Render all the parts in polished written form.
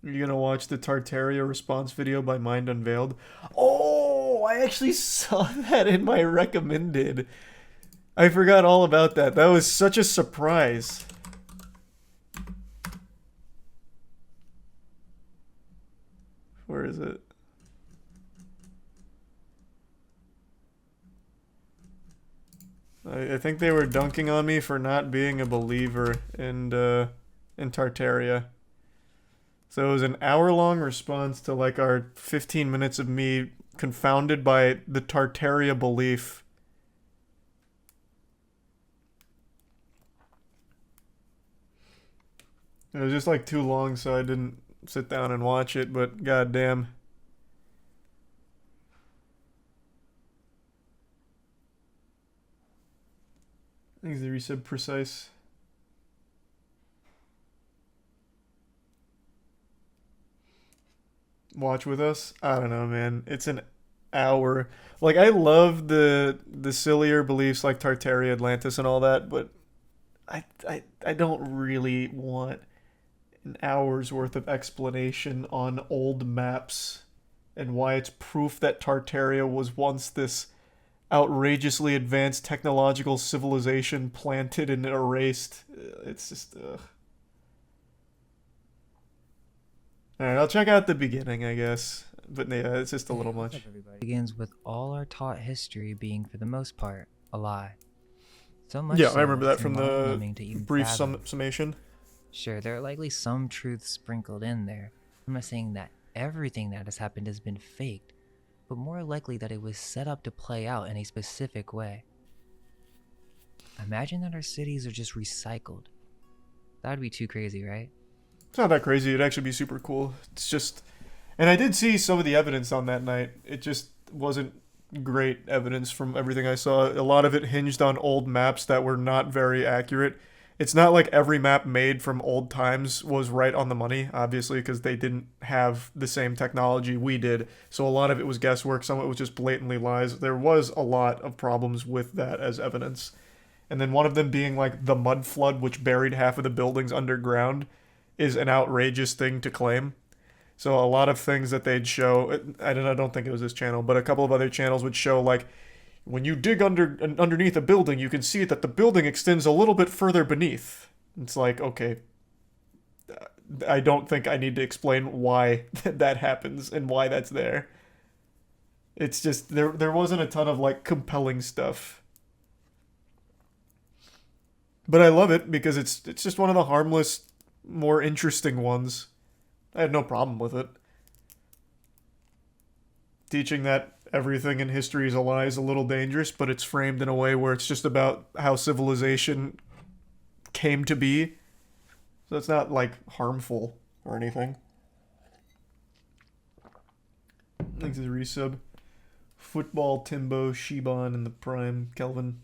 You're gonna watch the Tartaria response video by Mind Unveiled? Oh, I actually saw that in my recommended. I forgot all about that. That was such a surprise. Where is it? I think they were dunking on me for not being a believer in Tartaria. So it was an hour-long response to like our 15 minutes of me confounded by the Tartaria belief. It was just like too long, so I didn't sit down and watch it, but goddamn. I think the resub precise. Watch with us? I don't know, man. It's an hour. Like I love the sillier beliefs like Tartaria, Atlantis, and all that, but I don't really want an hour's worth of explanation on old maps and why it's proof that Tartaria was once this outrageously advanced technological civilization planted and erased. It's just Alright, I'll check out the beginning, I guess. But yeah, it's just a little What's much. up, everybody? Begins with all our taught history being, for the most part, a lie. So much Yeah, so I remember that it's from the mind-numbing to even brief fathom. summation. Sure, there are likely some truths sprinkled in there. I'm not saying that everything that has happened has been faked, but more likely that it was set up to play out in a specific way. Imagine that our cities are just recycled. That would be too crazy, right? It's not that crazy. It'd actually be super cool. It's just, and I did see some of the evidence on that night. It just wasn't great evidence from everything I saw. A lot of it hinged on old maps that were not very accurate. It's not like every map made from old times was right on the money, obviously, because they didn't have the same technology we did. So a lot of it was guesswork. Some of it was just blatantly lies. There was a lot of problems with that as evidence. And then one of them being like the mud flood, which buried half of the buildings underground, is an outrageous thing to claim. So a lot of things that they'd show, I don't think it was this channel, but a couple of other channels would show like when you dig underneath a building, you can see that the building extends a little bit further beneath. It's like, okay, I don't think I need to explain why that happens and why that's there. It's just there wasn't a ton of like compelling stuff. But I love it because it's just one of the harmless, more interesting ones. I had no problem with it. Teaching that everything in history is a lie is a little dangerous, but it's framed in a way where it's just about how civilization came to be. So it's not like harmful or anything. Thanks to the resub. Football, Timbo, Shiban, and the Prime, Kelvin.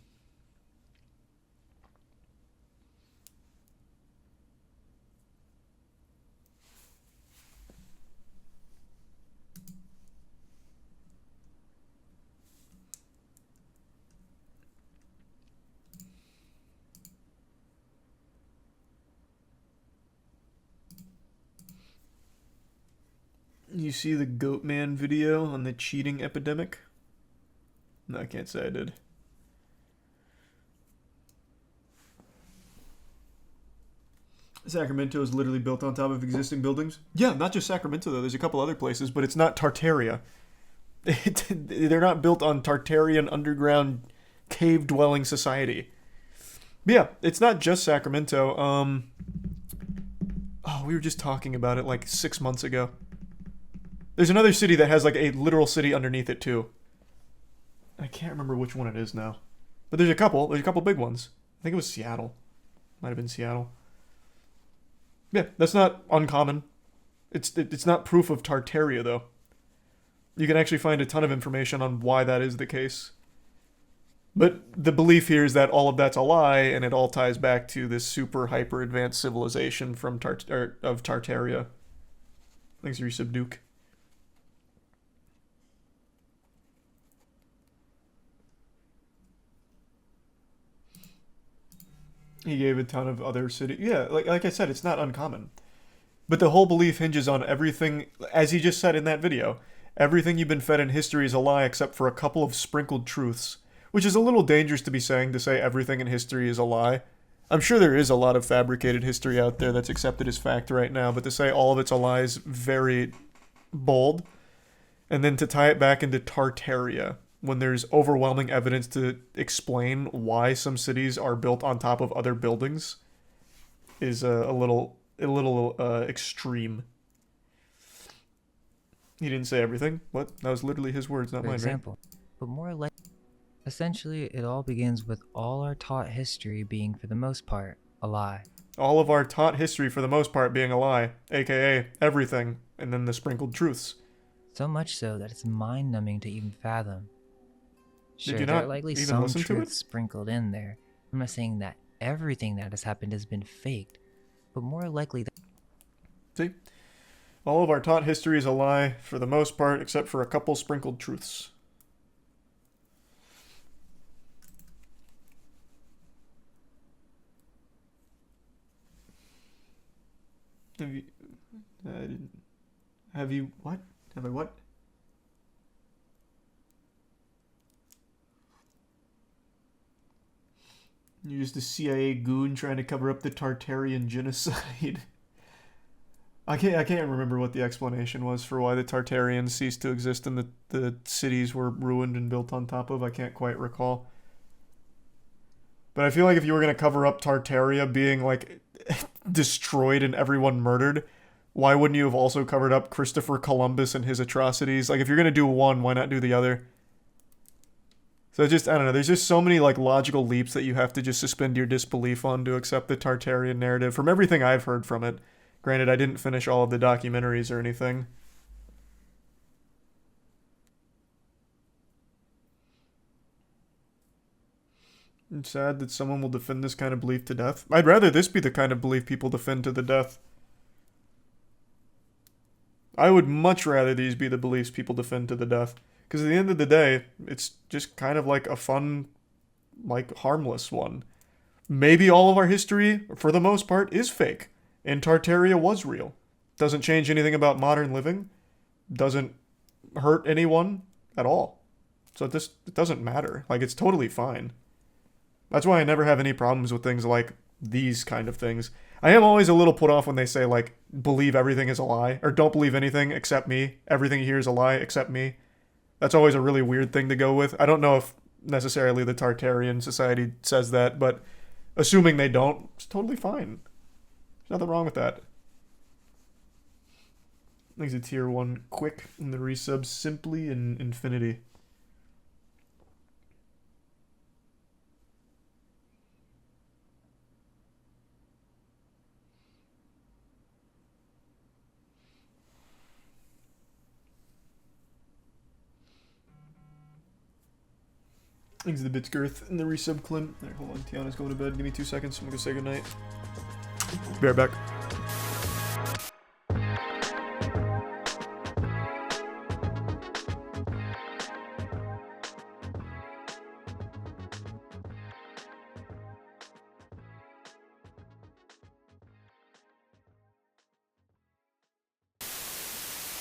You see the Goatman video on the cheating epidemic? No, I can't say I did. Sacramento is literally built on top of existing buildings. Yeah, not just Sacramento though. There's a couple other places, but it's not Tartaria. They're not built on Tartarian underground cave dwelling society. But yeah, it's not just Sacramento. Oh, we were just talking about it like 6 months ago. There's another city that has like a literal city underneath it too. I can't remember which one it is now. But there's a couple. There's a couple big ones. I think it was Seattle. Might have been Seattle. Yeah, that's not uncommon. It's not proof of Tartaria though. You can actually find a ton of information on why that is the case. But the belief here is that all of that's a lie, and it all ties back to this super hyper advanced civilization from of Tartaria. Thanks, Resub Duke. He gave a ton of other city. Yeah, like I said, it's not uncommon. But the whole belief hinges on everything, as he just said in that video. Everything you've been fed in history is a lie except for a couple of sprinkled truths. Which is a little dangerous to be saying, to say everything in history is a lie. I'm sure there is a lot of fabricated history out there that's accepted as fact right now, but to say all of it's a lie is very bold. And then to tie it back into Tartaria, when there's overwhelming evidence to explain why some cities are built on top of other buildings, is a little extreme. He didn't say everything. What? That was literally his words, not For mine, example. right? But more like, essentially, it all begins with all our taught history being, for the most part, a lie. All of our taught history, for the most part, being a lie, aka everything, and then the sprinkled truths. So much so that it's mind-numbing to even fathom. Sure, you there are not likely even some listen to it? truths sprinkled in there. I'm not saying that everything that has happened has been faked, but more likely that See? All of our taught history is a lie, for the most part, except for a couple sprinkled truths. Have you... Have you... What? Have I what? You're just a CIA goon trying to cover up the Tartarian genocide. I can't remember what the explanation was for why the Tartarians ceased to exist and the cities were ruined and built on top of. I can't quite recall. But I feel like if you were going to cover up Tartaria being, like, destroyed and everyone murdered, why wouldn't you have also covered up Christopher Columbus and his atrocities? Like, if you're going to do one, why not do the other? So I don't know, there's just so many, like, logical leaps that you have to just suspend your disbelief on to accept the Tartarian narrative from everything I've heard from it. Granted, I didn't finish all of the documentaries or anything. It's sad that someone will defend this kind of belief to death. I'd rather this be the kind of belief people defend to the death. I would much rather these be the beliefs people defend to the death. Because at the end of the day, it's just kind of like a fun, like, harmless one. Maybe all of our history, for the most part, is fake. And Tartaria was real. Doesn't change anything about modern living. Doesn't hurt anyone at all. So it doesn't matter. Like, it's totally fine. That's why I never have any problems with things like these kind of things. I am always a little put off when they say, like, believe everything is a lie. Or don't believe anything except me. Everything you hear is a lie except me. That's always a really weird thing to go with. I don't know if necessarily the Tartarian Society says that, but assuming they don't, it's totally fine. There's nothing wrong with that. Thanks to tier 1 quick in the resub simply in infinity. Thanks to the bits girth in the resub Clint. Alright, hold on. Tiana's going to bed. Give me 2 seconds. I'm gonna go say goodnight. Be right back.